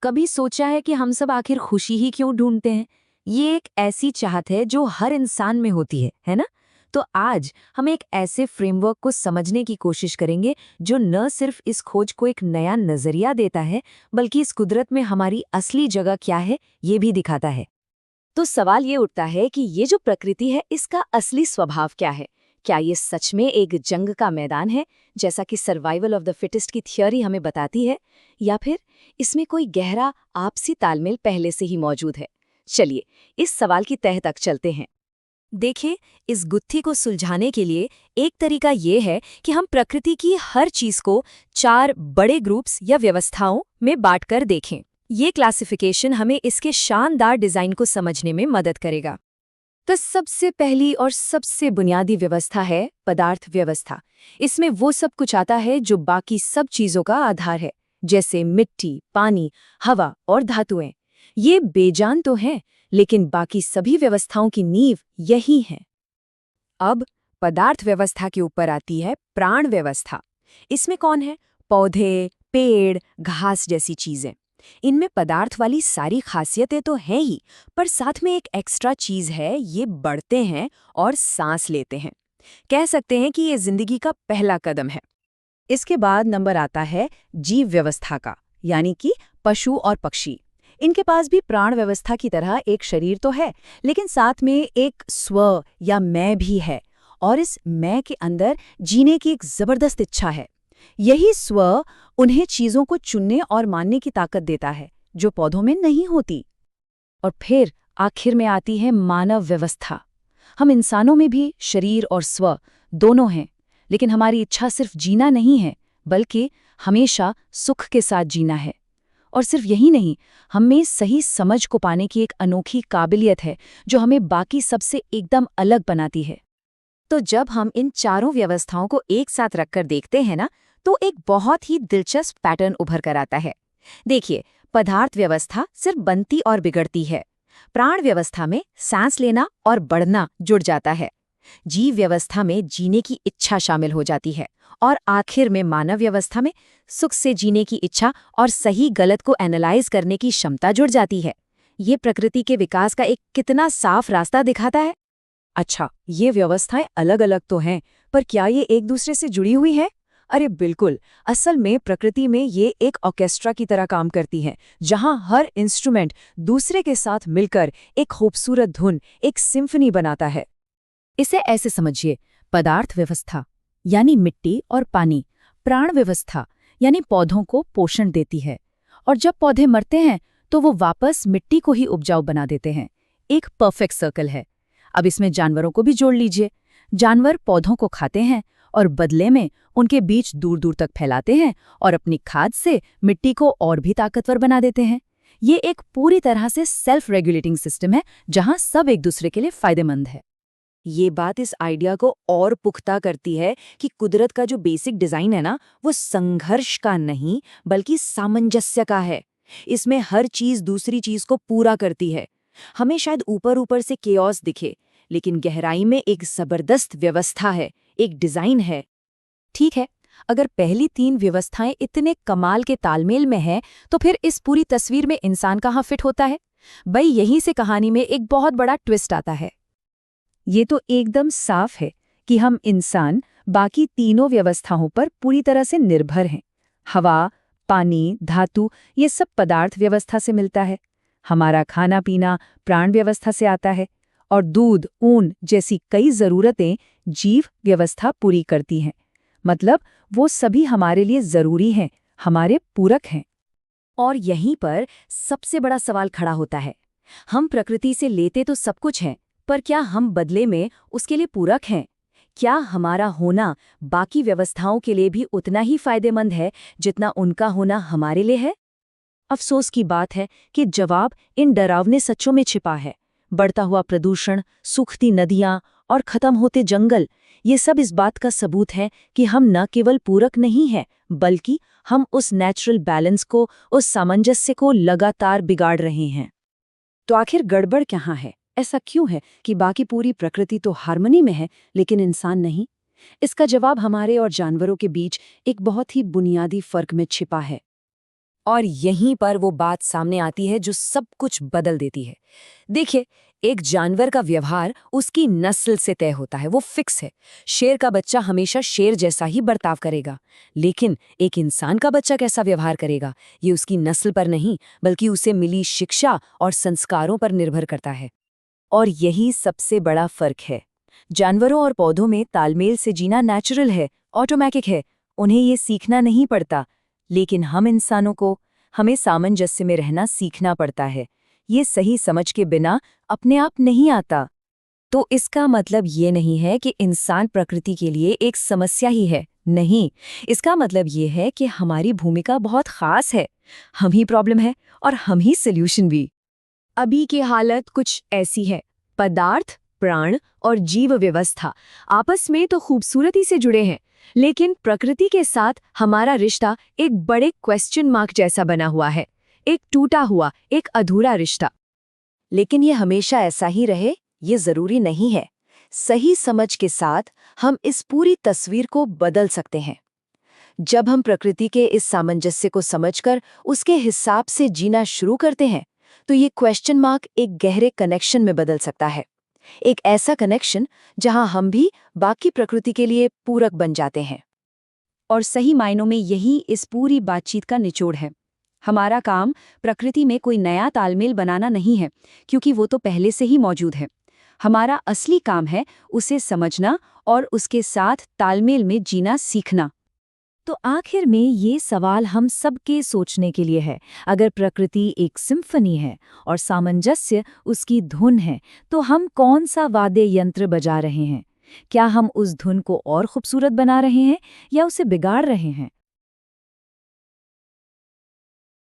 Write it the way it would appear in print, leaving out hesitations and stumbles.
कभी सोचा है कि हम सब आखिर खुशी ही क्यों ढूंढते हैं? ये एक ऐसी चाहत है जो हर इंसान में होती है ना? तो आज हम एक ऐसे फ्रेमवर्क को समझने की कोशिश करेंगे जो न सिर्फ इस खोज को एक नया नजरिया देता है, बल्कि इस कुदरत में हमारी असली जगह क्या है, ये भी दिखाता है। तो सवाल ये उठता है कि ये जो प्रकृति है, इसका असली स्वभाव क्या है? क्या ये सच में एक जंग का मैदान है, जैसा कि सर्वाइवल ऑफ द फिटेस्ट की थ्योरी हमें बताती है, या फिर इसमें कोई गहरा आपसी तालमेल पहले से ही मौजूद है? चलिए, इस सवाल की तह तक चलते हैं। देखिए, इस गुत्थी को सुलझाने के लिए एक तरीका ये है कि हम प्रकृति की हर चीज को 4 बड़े ग्रुप्स या व्यवस्थाओं में बांटकर देखें। ये क्लासिफिकेशन हमें इसके शानदार डिजाइन को समझने में मदद करेगा। तो सबसे पहली और सबसे बुनियादी व्यवस्था है पदार्थ व्यवस्था। इसमें वो सब कुछ आता है जो बाकी सब चीजों का आधार है, जैसे मिट्टी, पानी, हवा और धातुएं। ये बेजान तो हैं, लेकिन बाकी सभी व्यवस्थाओं की नींव यही है। अब पदार्थ व्यवस्था के ऊपर आती है प्राण व्यवस्था। इसमें कौन है? पौधे, पेड़, घास जैसी चीजें। इनमें पदार्थ वाली सारी खासियतें तो हैं ही, पर साथ में एक एक्स्ट्रा चीज है, ये बढ़ते हैं और सांस लेते हैं। कह सकते हैं कि ये जिंदगी का पहला कदम है। इसके बाद नंबर आता है जीव व्यवस्था का, यानी कि पशु और पक्षी। इनके पास भी प्राण व्यवस्था की तरह एक शरीर तो है, लेकिन साथ में एक स्व या मैं भी है, और इस मैं के अंदर जीने की एक जबरदस्त इच्छा है। यही स्व उन्हें चीजों को चुनने और मानने की ताकत देता है, जो पौधों में नहीं होती। और फिर आखिर में आती है मानव व्यवस्था। हम इंसानों में भी शरीर और स्व दोनों हैं, लेकिन हमारी इच्छा सिर्फ जीना नहीं है, बल्कि हमेशा सुख के साथ जीना है। और सिर्फ यही नहीं, हमें सही समझ को पाने की एक अनोखी काबिलियत है, जो हमें बाकी सबसे एकदम अलग बनाती है। तो जब हम इन चारों व्यवस्थाओं को एक साथ रखकर देखते हैं ना, तो एक बहुत ही दिलचस्प पैटर्न उभर कर आता है। देखिए, पदार्थ व्यवस्था सिर्फ बनती और बिगड़ती है। प्राण व्यवस्था में सांस लेना और बढ़ना जुड़ जाता है। जीव व्यवस्था में जीने की इच्छा शामिल हो जाती है, और आखिर में मानव व्यवस्था में सुख से जीने की इच्छा और सही गलत को एनालाइज करने की क्षमता जुड़ जाती है। ये प्रकृति के विकास का एक कितना साफ रास्ता दिखाता है। अच्छा, ये व्यवस्थाएं अलग अलग तो हैं, पर क्या ये एक दूसरे से जुड़ी हुई हैं? अरे बिल्कुल। असल में प्रकृति में ये एक ऑर्केस्ट्रा की तरह काम करती हैं, जहां हर इंस्ट्रूमेंट दूसरे के साथ मिलकर एक खूबसूरत धुन, एक सिम्फनी बनाता है। इसे ऐसे समझिए, पदार्थ व्यवस्था यानी मिट्टी और पानी, प्राण व्यवस्था यानी पौधों को पोषण देती है, और जब पौधे मरते हैं तो वो वापस मिट्टी को ही उपजाऊ बना देते हैं। एक परफेक्ट सर्कल है। अब इसमें जानवरों को भी जोड़ लीजिए। जानवर पौधों को खाते हैं और बदले में उनके बीज दूर दूर तक फैलाते हैं और अपनी खाद से मिट्टी को और भी ताकतवर बना देते हैं। ये एक पूरी तरह से सेल्फ रेगुलेटिंग सिस्टम है, जहां सब एक दूसरे के लिए फायदेमंद है। ये बात इस आइडिया को और पुख्ता करती है कि कुदरत का जो बेसिक डिजाइन है ना, वो संघर्ष का नहीं बल्कि सामंजस्य का है। इसमें हर चीज दूसरी चीज को पूरा करती है। हमें शायद ऊपर ऊपर से केओस दिखे, लेकिन गहराई में एक जबरदस्त व्यवस्था है, एक डिजाइन है। ठीक है, अगर पहली 3 व्यवस्थाएं इतने कमाल के तालमेल में हैं, तो फिर इस पूरी तस्वीर में इंसान कहाँ फिट होता है? भाई, यहीं से कहानी में एक बहुत बड़ा ट्विस्ट आता है। ये तो एकदम साफ है कि हम इंसान बाकी तीनों व्यवस्थाओं पर पूरी तरह से निर्भर हैं। हवा, पानी, धातु, ये सब पदार्थ व्यवस्था से मिलता है। हमारा खाना पीना प्राण व्यवस्था से आता है, और दूध, ऊन जैसी कई जरूरतें जीव व्यवस्था पूरी करती हैं। मतलब वो सभी हमारे लिए जरूरी हैं, हमारे पूरक हैं। और यहीं पर सबसे बड़ा सवाल खड़ा होता है। हम प्रकृति से लेते तो सब कुछ हैं, पर क्या हम बदले में उसके लिए पूरक हैं? क्या हमारा होना बाकी व्यवस्थाओं के लिए भी उतना ही फायदेमंद है जितना उनका होना हमारे लिए है? अफसोस की बात है कि जवाब इन डरावने सच्चों में छिपा है। बढ़ता हुआ प्रदूषण, सूखती नदियां और खत्म होते जंगल, ये सब इस बात का सबूत है कि हम न केवल पूरक नहीं हैं, बल्कि हम उस नेचुरल बैलेंस को, उस सामंजस्य को लगातार बिगाड़ रहे हैं। तो आखिर गड़बड़ कहाँ है? ऐसा क्यों है कि बाकी पूरी प्रकृति तो हार्मनी में है, लेकिन इंसान नहीं? इसका जवाब हमारे और जानवरों के बीच एक बहुत ही बुनियादी फर्क में छिपा है। और यहीं पर वो बात सामने आती है जो सब कुछ बदल देती है। देखिए, एक जानवर का व्यवहार उसकी नस्ल से तय होता है, वो फिक्स है। शेर का बच्चा हमेशा शेर जैसा ही बर्ताव करेगा। लेकिन एक इंसान का बच्चा कैसा व्यवहार करेगा, ये उसकी नस्ल पर नहीं, बल्कि उसे मिली शिक्षा और संस्कारों पर निर्भर करता है। और यही सबसे बड़ा फर्क है। जानवरों और पौधों में तालमेल से जीना नेचुरल है, ऑटोमेटिक है, उन्हें ये सीखना नहीं पड़ता। लेकिन हम इंसानों को, हमें सामंजस्य में रहना सीखना पड़ता है। ये सही समझ के बिना अपने आप नहीं आता। तो इसका मतलब ये नहीं है कि इंसान प्रकृति के लिए एक समस्या ही है, नहीं। इसका मतलब ये है कि हमारी भूमिका बहुत खास है। हम ही प्रॉब्लम है और हम ही सॉल्यूशन भी। अभी की हालत कुछ ऐसी है। पदार्थ, प्राण और जीव व्यवस्था आपस में तो खूबसूरती से जुड़े हैं, लेकिन प्रकृति के साथ हमारा रिश्ता एक बड़े क्वेश्चन मार्क जैसा बना हुआ है, एक टूटा हुआ, एक अधूरा रिश्ता। लेकिन ये हमेशा ऐसा ही रहे, ये जरूरी नहीं है। सही समझ के साथ हम इस पूरी तस्वीर को बदल सकते हैं। जब हम प्रकृति के इस सामंजस्य को समझकर उसके हिसाब से जीना शुरू करते हैं, तो ये क्वेश्चन मार्क एक गहरे कनेक्शन में बदल सकता है। एक ऐसा कनेक्शन जहां हम भी बाकी प्रकृति के लिए पूरक बन जाते हैं। और सही मायनों में यही इस पूरी बातचीत का निचोड़ है। हमारा काम प्रकृति में कोई नया तालमेल बनाना नहीं है, क्योंकि वो तो पहले से ही मौजूद है। हमारा असली काम है उसे समझना और उसके साथ तालमेल में जीना सीखना। तो आखिर में ये सवाल हम सबके सोचने के लिए है। अगर प्रकृति एक सिम्फनी है और सामंजस्य उसकी धुन है, तो हम कौन सा वाद्य यंत्र बजा रहे हैं? क्या हम उस धुन को और खूबसूरत बना रहे हैं या उसे बिगाड़ रहे हैं?